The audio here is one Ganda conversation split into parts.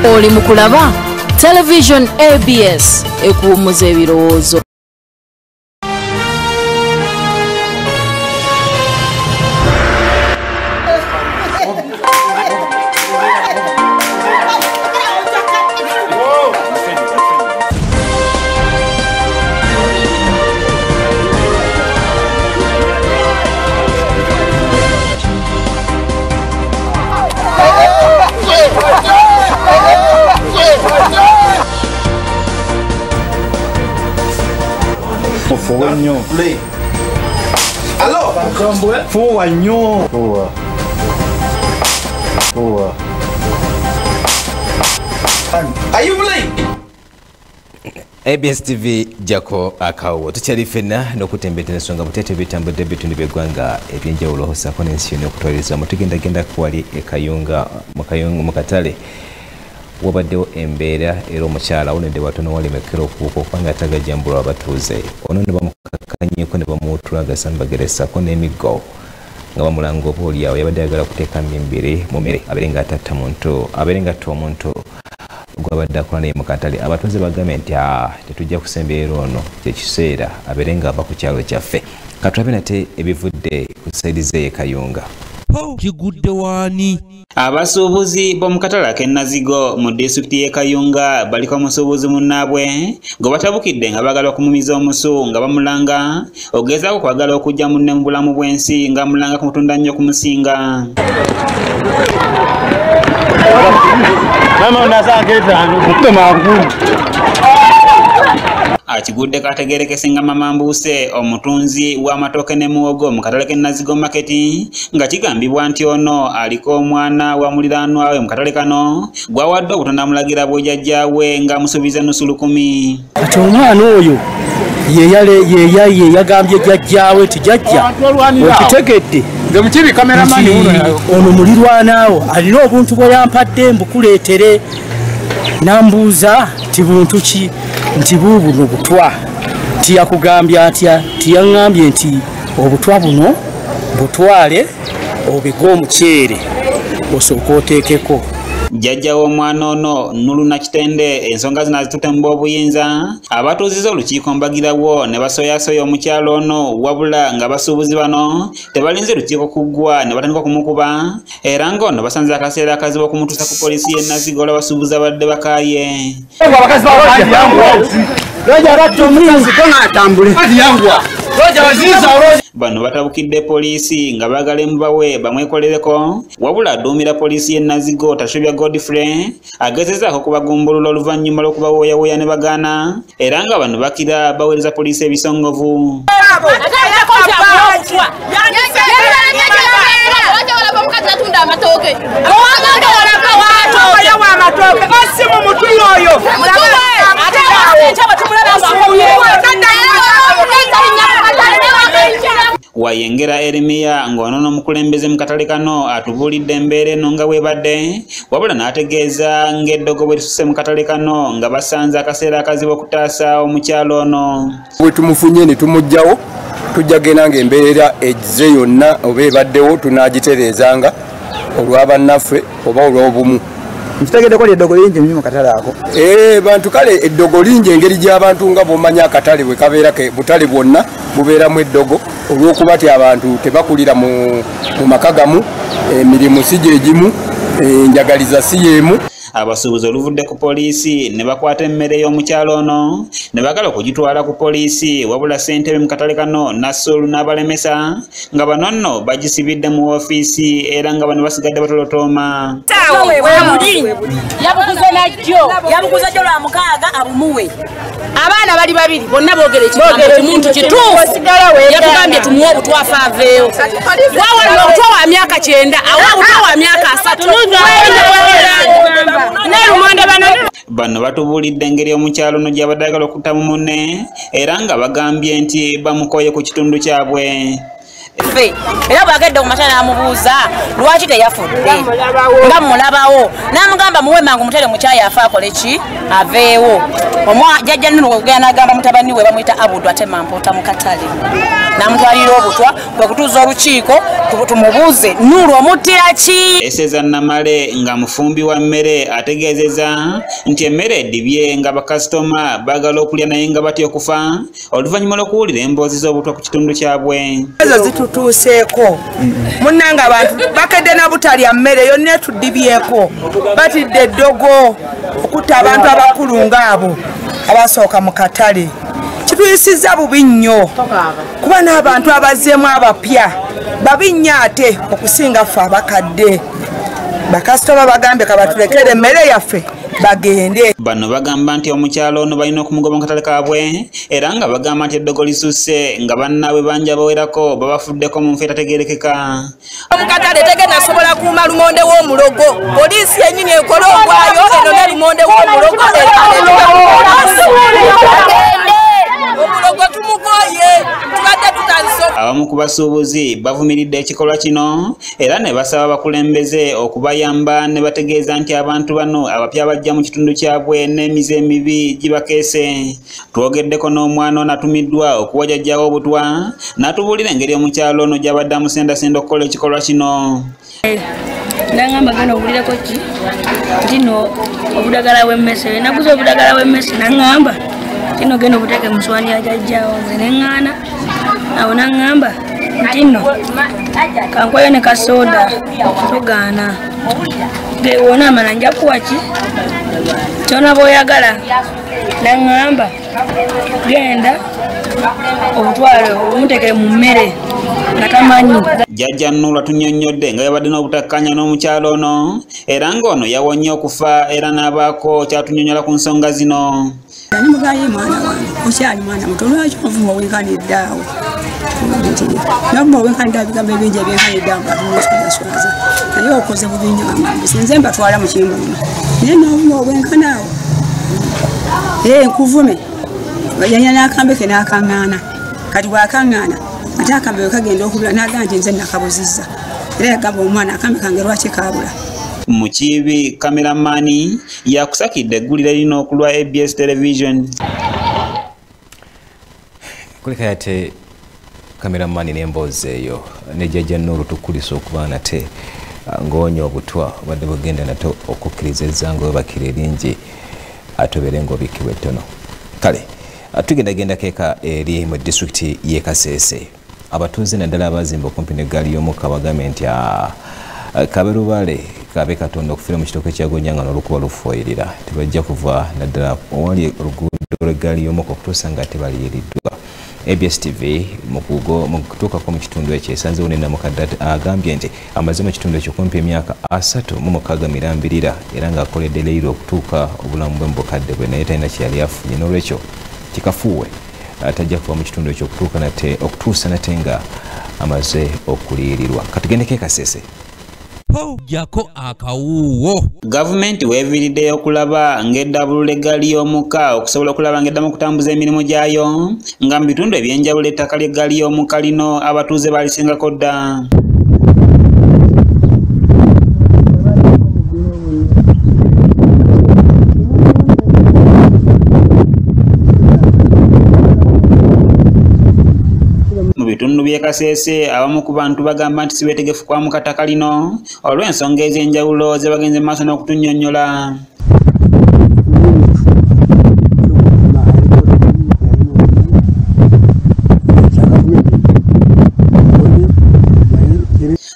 Oli mukulaba Television ABS ekuumuza ebirowoozo. Are you playing? ABS TV Jako Akawuuwo tukyali fenna n'okutembetera ensonga mutete bitambudde bitundu by'eggwanga ebyenjawulo ossaako n'ensi yonna okutwalirizaamu tugendagenda kuwali ekayunga mu katale wabaddewo embeera era omukyala awonedde watono walemekera okubuuka okubanga atagajjambulwa abatuuze ono ne bamukakanyeko ne bamuwutulagasa mbageresaako n'emiggo nga bamulanga oba oliawo yabadde ayagala okuteeka mmimbiri mu mmere abeere ng'atta omuntu gwabadde akola naye mu katale. Abatuuze bagambye nti tetujja kusemberera ono kyekiseera abeere ng'ava ku kyalo kyaffe. Katulabe nate ebivudde ku sayidi ze Kayunga. Kigudde waani? Abasuubuzi b'omu katale ak'e mu disitulikiti y'e Kayunga baliko omusuubuzi munnaabwe gwe batabukidde nga bagala okumumiza omusu nga bamulanga ogezaako kwagala okujja munne mu bulamu bw'ensi nga mulanga kumutunda nnyo kumusinga. Akigudde kategeerekese nga Mama Mbuuse omutunzi w'amatooke ne muwogo mu katale k'e market nga kigambibwa nti ono aliko omwana wa muliraanwa we mu katale kano gwawadde obutonda amulagira bw'ojjajjaawe ng'amusuubiza nusu 10. Kati omwana oyo ye yagambye jjajjaawe ti jjajja okitegedde ono mulirwanaawo alina obuntu bwe yampadde mbukuleetere nambuuza ti buntu ki nti buubuno butwa tiyakugambye atya tiyaŋŋambye nti obutwa buno butwale obige omukyere osooka oteekeko. Jjajja w'omwana ono Nuluna Kitende ensonga zino azitutemba obuyinza abatuuziza olukiiko mbagirawo ne basoyasoya omukyalo ono wabula nga basuubuzi bano tebalinze lukiiko kuggwa ne batandika okumukuba era ng'ono basanze akaseera akazibu okumutuusa ku poliisi y'e Nazigo olw'abasuubuzi abadde bakaaye. Bano batabukidde poliisi nga baagala emubawe bamwekolereko wabula adduumira poliisi y'e Nazigo Tashobya Godfrey agezezaako okubagumbulula oluvannyuma lw'okubawooyawooya ne bagaana era nga bano bakira baweereza poliisi ebisongovu. Wayengera Eremia ng'ono n'omukulembeze mu katale kano atubuulidde embeera eno nga bwebadde wabula n'ategeeza ng'eddogo bwe tususe mu katale kano nga basanze akaseera akazibu okutaasa omukyalo ono. Bwe tumufunye ne tumuggyawo tujja genda ng'embeera egize yonna oba ebaddewo tunaagitereezanga olw'abannaffe oba olw'obumu. Nkitegedde ko eddogo lingi mu katale ako. Bantu kale eddogo lingi engeri gy'abantu nga bw'omanya akatale bwe kabeera butale bwonna bubeeramu eddogo olw'okuba ti abantu tebakulira mu maka gamu, emirimu si gye gimu, enjagaliza si y'emu. Abasuubuzi oluvudde ku poliisi ne bakwata emmere y'omukyalo ono ne bagala okugitwala ku poliisi wabula ssentebe mu katale kano Nassulu n'abalemesa nga bano nno bagisibidde mu woofiisi era nga bano basigadde batolotooma. Yabuguza jjo lwa mukaaga abumuwe. Abaana bali babiri bonna boogera ekigambo kimuntu kituufu yatugambye tumuwe obutwafa aveeyo. Wawalira obutwa wa myaka 9 awa obutwa wa myaka 3. Bano batubuulidde engeri omukyalo ono gy'abadde ayagala okutta mu munne era nga bagambye nti bamukoye ku kitundu kyabwe. Ffe era bwagedde okumakya n'amubuuza lwaki teyafudde nga mulabawo n'amugamba muwe mangu mutere mukyayi afa akole ki aveewo jjajja Nulu ogenda n'agamba mutabani we bamuyita Awadde atema mpoota mu katale n'amutwalira Obutwa kwe kutuuza olukiiko tumubuuze Nulu omuttira ki. Eseza Namale nga mufumbi wa mmere ategeezezza nti emmere eddibye nga bakasitoma baagala okulya naye nga batya okufa oluvannyuma lw'okuwulira emboozi z'Obutwa ku kitundu kyabwe. Ezo zitutuuseeko munnanga abantu bakedde na butalya mmere yonna tuddibyeko batidde eddogo okutta abantu abakulu ng'abo abasooka mu katale kituyisizza bubi nnyo kuba n'abantu abazzeemu abapya babi nnyo ate okusinga ffe abakadde bakasitoma bagambye kabatulekere emmere yaffe bagende. Bano bagamba nti omukyalo ono balina okumugoba mu katale kaabwe era nga bagamba nti eddogo lisusse nga bannaabwe banja bawerako babafuddeko mu nfe etategeerekeka. Omukatale tegenda asobola kuuma lumonde w'omulogo poliisi yennyini ekola ogwayo eno ne lumonde w'omulogo omulogo tumugoye tubadde tutandise. Abamu ku basuubuzi bavumiridde ekikolwa kino era ne basaba abakulembeze okubayamba ne bategeeza nti abantu bano abapya bajja mu kitundu kyabwe n'emize emibi gibakeese. Twogeddeko n'omwana ono atumiddwa okuwa jjajjaawe Obutwa n'atubuulira engeri omukyalo ono gy'abadde amusendasenda okukola ekikolwa kino. Nangamba gano obulirako ki nti no obudagala bw'emmese naguze obudagala bw'emmese nangamba tino geno buteke muswani ya jjajjaawo nze neŋŋaana awo naŋŋamba nti nno kankwayo ne kasoda togaana wona amala nja kuwa ki kyona bw'oyagala naŋŋamba genda obutwale omutekere mu mmere nga tamanyi. Jjajja Nulu atunnyonnyodde nga yabadde n'obutakkanya n'omukyalo ono era ng'ono yawonye okufa era n'abaako kyatunyonnyola ku nsonga zino. Ani mugaye mwana wange okyali mwana muto lwaki omuvumo wenkanidde awo navumo wenkanidde abigambo ebingi ebyenkanidde awo ngatuswaza naye okoze bubi nnyo amambuzi nze mbatwala mu kimbuluma naye n'ovumo obwenkana awo nkuvume yanya n'akambe ke n'akaŋŋaana kati bw'akaŋŋaana ate akambe we kagenda okubula n'agamba nti nze nakabuzizza era yagamba omwana akambe kange lwaki kaabula. Mukiibi kameramani yakusakidde eggulire lino okulwa ABS television. Kulika yate kameramani n'emboozi eyo ne jjajja Nulu tukulisa okuba nate ng'onya Obutwa badde bagenda nate okukkiriza ezzanga webakira eringi atobere ng'obikkibwa ettono. Kale tugendagenda keeka eri mu disitulikiti y'e Kasese abatuuze naddala abazimba okumpi n'eggaali y'omukka bagambye nti kaberubale kabe Katonda okufiira mu kitooke kyagonyanga n'olukuba lufuuyirira tebajja kuva naddala owali oluguudo lw'eggaali y'omukka okutuusa nga tebaliiriddwa. ABS TV mu kutuukako mu kitundu ekyo esanzeewo ne Namukadde agambye nti amaze mu kitundu ekyo kumpi emyaka 36 mirambirira era ng'akoledde leero okutuuka obulamu bwe mu bukadde bwe naye talina kyeyali afunye n'olwekyo kikafuuwe atajja kuva mu kitundu ekyo okutuusa nate nga amaze okuliyirirwa. Katugendeko e Kasese. Jako Akawuuwo. Gavumenti weeviiriddeyo okulaba ng'eddabulula eggaali y'omukka okusobola okulaba ng'eddamu okutambuza emirimu gyayo nga mu bitundu eby'enjawulo ettaka ly'eggaali y'omukka lino abatuuze balisingako dda. Mu bitundu by'e Kasese abamu ku bantu bagamba nti si beetegefu kwamuka ttaka lino olw'ensonga ez'enjawulo ze bagenze mu maaso n'okutunnyonnyola.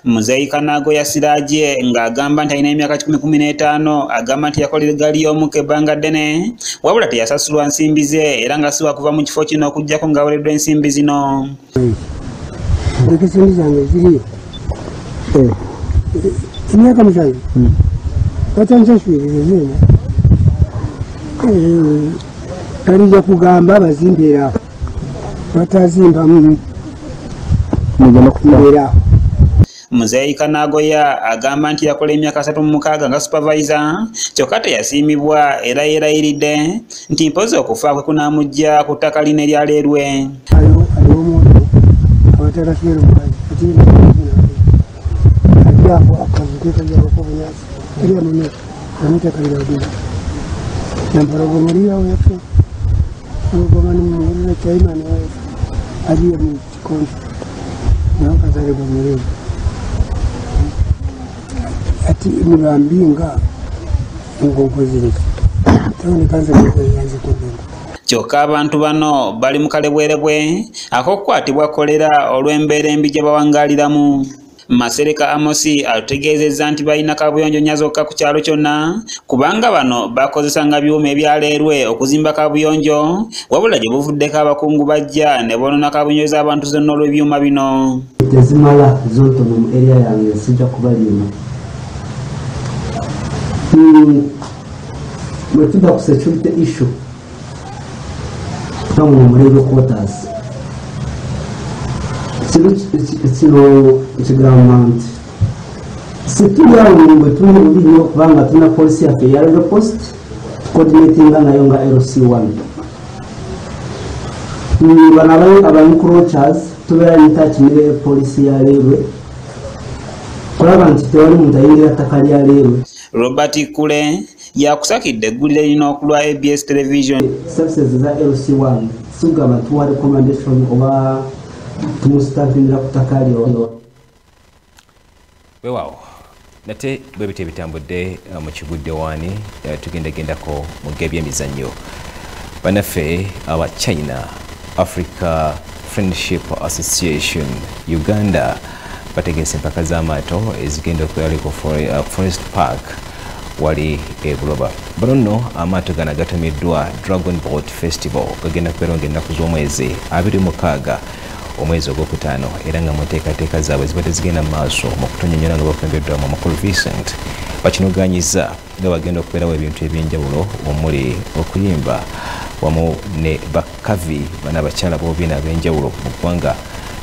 Muzeeyi Kanago yasiraje ng'agamba nti alina emyaka 15 agamba nti yakolera eggaali y'omukka ebbanga ddene wabula teyasasulwa nsimbi ze era nga siwa kuva mu kifo kino okuggyako ng'awereddwa ensimbi zino. Ensimbi zange ziriyo emyaka 7 batansaswirire nena talijja kugamba abazimbeera batazimbamu mbeera. Muzeeyi Kanagoya agamba nti yakola emyaka 36 nga supervisor kyokka teyasiimibwa era yeerayiridde nti mpozi okufa kwe kunaamujja ku ttaka lino eryaleerwe. Aliwo omuntu abatakaswera omukazi Ajapo akazunguka japo kwa nyasi. Ile mwenye anita kalila bila. Na mparago Maria wetu. Ngoma ni mwenye China na wewe. Ajia ni chikoni. Na wakazale kwa Maria. Ati mlambinga ngongozile. Tawani kanza kwa yanze kubenda. Kyokka abantu bano bali mu kalebwerebwe ak'okukwatibwa kolera olw'embeera embi gye bawangaliramu. Masereka Amosi alutegeezezza nti balina kabuyonjo nnya zokka ku kyalo kyonna kubanga bano bakozesanga byuma ebyaleerwe okuzimba kabuyonjo wabula gye buvuddeko abakungu bajja ne boonona kabuyonjo z'abantu zonna olw'ebyuma bino. Tezimala zontono mu area yange sijja kubalima. Bwe tuba ku security issue from Mukyere quarters. Government. Situya ngo tuni ubinyo kubanga tuna policy ya Yellow Post coordinating nayo nga LC1. Ni banabaye abancroachers tubera in touch ne policy ya Railway. Kulaba nti tewali mutayingira takali ya Railway. Robert Kule yakusakidde eggulire lino okulwa ABS television. Services za LC1 sugaba tuwa recommendation oba tumustafinira kutakali ono. Weewaawo nate bwe biti ebitambudde mu kigudde waani tugendagendako mu by'emizannyo. Bannaffe aba China Africa Friendship Association Uganda bategese empaka z'amaato ezigenda okuyaliko Forest Park wali Buloba. Bano nno amaato gano gatumiddwa Dragon Boat Festival gagenda kubeera ennaku z'omwezi 26 omwezi ogwokutaano era nga muteekateeka zaabwe zibadde zigenda mu maaso mu kutonnyonnyola nga bakulembeddwamu Amakulu Vincent bakinogaanyiza nga bagenda okubeerawo ebintu eby'enjawulo omuli okuyimba wamu ne bakavi bana abakyala b'obiina ab'enjawulo mu ggwanga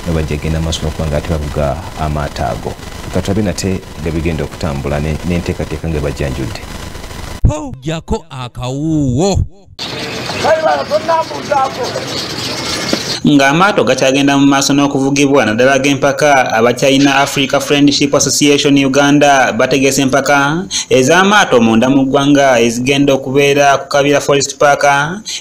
ne bajja genda maaso n'okuba nga ate bavuga amaato ago katulabe nate nga bigenda okutambula n'enteekateeka nga bajjanjudde. Jako akawuuwo. Ng'amaato gakyagenda mu maaso n'okuvugibwa naddala g'empaka aba China Africa Friendship Association Uganda bategese empaka ez'amaato munda mu ggwanga ezigenda okubeera ku Kabira Forest Park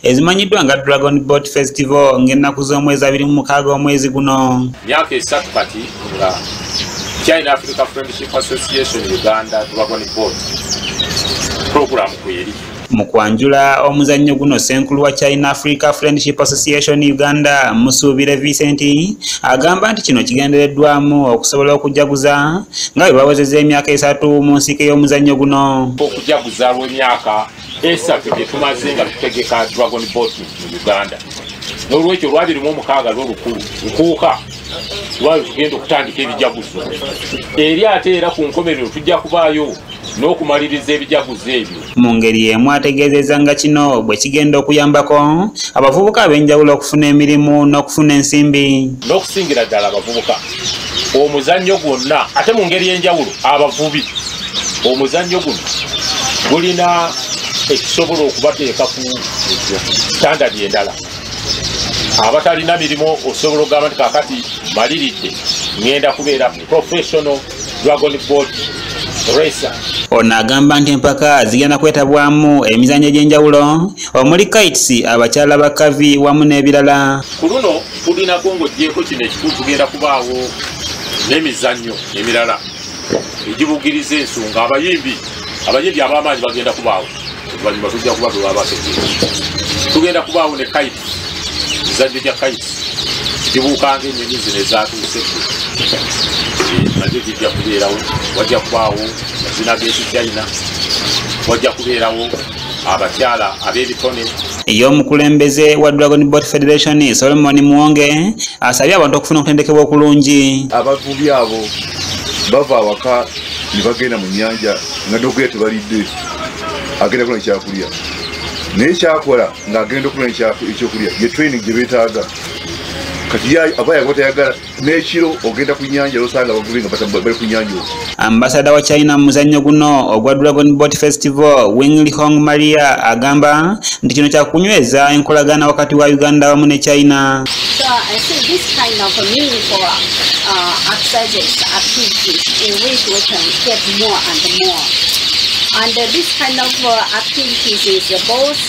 ezimanyiddwa nga Dragon Boat Festival ng'ennaku z'omwezi 26 omwezi guno. Myaka esatu kati nga China Africa Friendship Association Uganda Dragon Boat program kweri. Mu kwanjula omuzannyo guno Ssenkulu wa China Africa Friendship Association Uganda Musuubire Vincent agamba nti kino kigendereddwamu okusobola okujaguza nga bwe bawezezza emyaka 3 mu nsiko y'omuzannyo guno. Okujaguza lw'emyaka 3 gye tumaze nga tutegeka Dragon Boat mu Uganda. N'olwekyo Lwabiri-mu-6 lw'olukulu nkuuka lwali tugenda okutandika ebijaguzo. Eri ate era ku nkomerero tujja kubaayo n'okumaliriza ebijaguzo ebyo. Mu ngeri emu ategeezezza nga kino bwe kigenda okuyambako abavubuka ab'enjawulo okufuna emirimu n'okufuna ensimbi. N'okusingira ddala abavubuka omuzannyo gwonna ate mu ngeri y'enjawulo abavubi omuzannyo guno gulina ekisobola okubateeka ku standard endala. Abatalina mirimu osobola okugamba nti kaakati maliridde ngenda kubeera professional Dragon Boat racer. Ono agamba nti empaka zigenda kwetabwamu emizannyo egy'enjawulo omuli kites abakyala bakavi wamu n'ebirala. Ku luno tulinako ng'ogyeko kino ekikulu tugenda kubaawo n'emizannyo emirala egibugiriza ensonga abayimbi ab'amaanyi bagenda kubaawo oluvannyuma tujja kuba lwabasegere. Tugenda kubaawo ne kites mizannyo gya kites gibuukanga ennyonyi zino ezatuuse nabyo bijja kubeerawo. Wajja kubaawo mazina g'ekichina, wajja kubeerawo abakyala ab'ebitone. Ey'omukulembeze wa Dragon Boat Federation Solomon Muwonge asabye abantu okufuna okutendekebwa okulungi. Abavubi abo bava awaka ne bagenda mu nnyanja nga n'okulya tebalidde agenda kulya ekyakulya naye kyakola ng'agenda okulya ekyokulya ye training gye beetaaga. Kati aba yagotayagala n'ekiro ogenda ku nnyanja osanga abavubi nga bali ku nnyanja. Ambasada wa China mu muzannyo guno ogwa Dragon Boat Festival Wing Lihong Maria agamba nti kino kyakunyweza enkolagana wakati wa Uganda wamu ne China. So I think this kind of a meaningful exercises, activities in which we can get more and more. And this kind of activities is both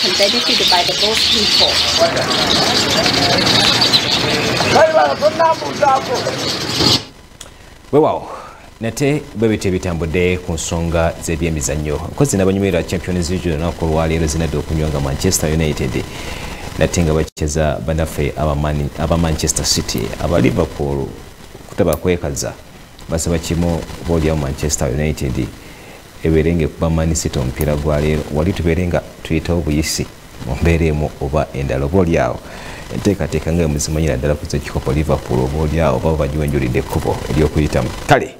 can benefit by the both people. Wow. Nate bwebite bitambudde ku nsonga z'ebyemizannyo nkozi n'abanyumirwa Champions League n'ako lwaleero zinadde okunyonga Manchester United nate nga bakicheza banafe aba Manchester City aba Liverpool kutaba kwekaza basaba kimo boli ya Manchester United eberenge kuba Man City omupiira gwa leero wali tuberenga tuyita obuyisi mumbeeremu oba endalo boli yawo enteekateeka nga muzimanyira ddala kuza ekikopo Liverpool boli yawo baba bagiwenjulidde ekkubo ery'okuyitamu kale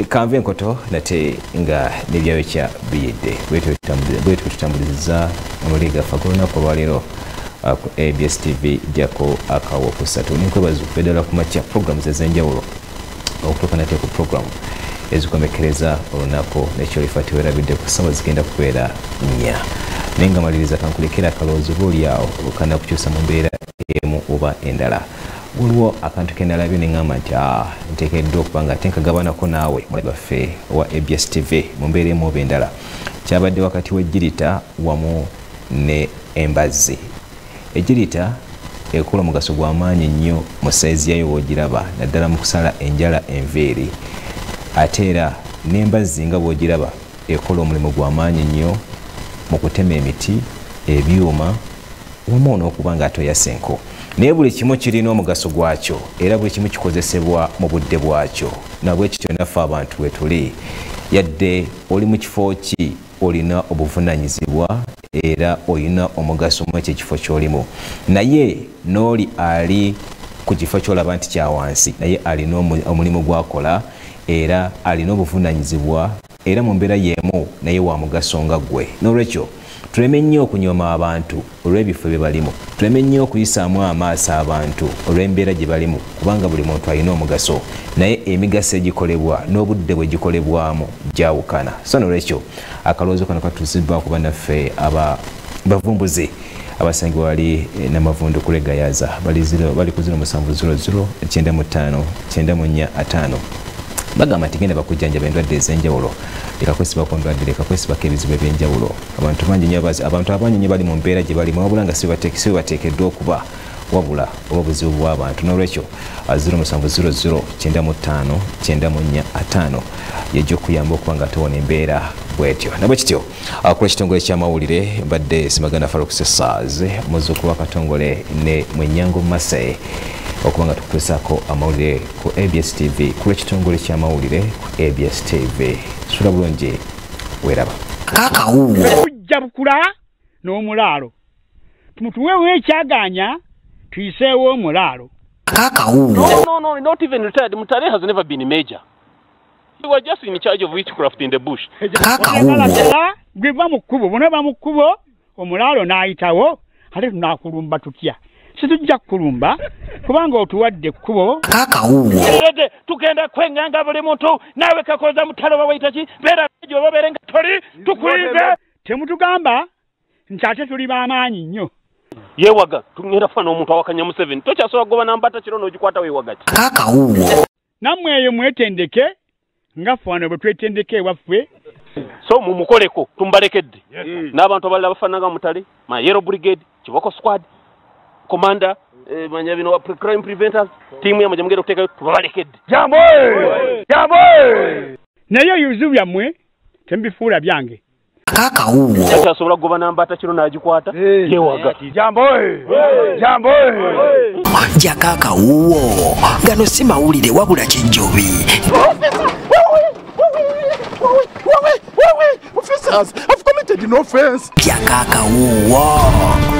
kanve enkoto nate nga nebyayo kya biyedde bwetu tutambuliza omuliga fagolonako lwaleero ku ABS TV jako akawo kusatu ninkwebaza okubeddala ku makya programs ez'enjawulo okutuuka nate ku program ezikomekereza olunaku nekyolifati werabidde ku ssaawa zigenda kubeera 4 naye nga maliriza kankulekera akalowoozo boolyawo okana kukyusa mu mbeera emu oba endala waliwo akantu kendalabye neŋŋamba nti nteekeddwa okuba nga ate nkagabanako naawe baffe owa ABS TV mu mbeera emu oba endala kyabadde wakati w'ejjirita wamu ne embazzi ejjirita ekola omugaso gw'amaanyi nnyo mu sayizi yayo w'ogiraba naddala mu kusala enjala enveeri ate era n'embazzi nga bw'ogiraba ekola omulimu gw'amaanyi nnyo mu kutema emiti ebyuma wamu n'okuba nga atoyasa enko naye buli kimu kirina omugaso gwakyo era buli kimu kikozesebwa mu budde bwakyo nabwe kityo naffe abantu we tuli yadde oli mu kifo ki olina obuvunaanyizibwa era olina omugaso mu ekyo ekifo ky'olimu naye n'oli ali ku kifo ky'olaba nti kya wansi naye alina omulimu gwakola era alina obuvunaanyizibwa era mu mbeera y'emu naye wa mugaso nga ggwe n'olwekyo tuleme nnyo okunyooma abantu olw'ebifo bye balimu tuleme nnyo okuyisaamu amaaso abantu olw'embeera gye balimu kubanga buli muntu alina omugaso naye emigaso egikolebwa n'obudde bwe gikolebwamu gyawukana so n'olwekyo akalowoozo kano katuuziddwa kuba naffe bavumbuzi abasangibwa wali namavundu kulegayaza bali ku 0700 95 94 bagamba nti genda bakujjanjaba endwadde ez'enjawulo leka kwesibako ndwadde leka kwesibako ebizibu eby'enjawulo abantu abangi nnyo bali mu mbeera gye balimu wabula nga si bateekeddwa okuba wabula oba obuzibu bw'abantu n'olwekyo 0700 95 94 yejja okuyamba okuba nga tewona embeera bwetyo nabwe kityo akula ekitongole ky'amawulire mbadde simagana Farokusesaz muzzukulu w'akatongole ne Mwenyango Masai okuba nga tukutuusaako amawulire ku ABS TV ku lw'ekitongole ky'amawulire ku ABS TV sula bulungi weeraba Akawuuwo ojja bukula n'omulaalo tumutuweewo ekyaganya tuyiseewo omulaalo Akawuuwo no not even retired Mukyere has never been a major. He was just in charge of witchcraft in the bush. Akawuuwo gwiva mu kkubo bunaba mu kkubo omulaalo n'ayitawo ate tunaakulumba tutya situjja kulumba kubanga otuwadde ekkubo Akawuuwo tugenda kwenganga buli muntu naawe kakoza mutalo bawayita ki beera ejo babeerenga toli tukulize temutugamba nti ate tuli b'amaanyi nnyo yewaga tugenda fana omuntu awakanya mu 7 tokyasobola kugoba nambata kiro n'ogikwata weewaga ki Akawuuwo nammwe eyo mwetendeke nga ffe wano bwe twetendeke ewaffe so mumukoleko tumbalekedde n'abantu abalala bafaananga Mutale ma Yellow Brigade Kiboko Squad Commander manya bino crime preventers team ya majamugero kuteka tubalekedde jambo naye yuzu byammwe tembifuula byange Akawuuwo takyasobola kugoba nambata kiro n'agikwata yewaga jambo jaka Akawuuwo gano si mawulire wabula kijjobi Officers, I've committed no offense. Jaka Akawuuwo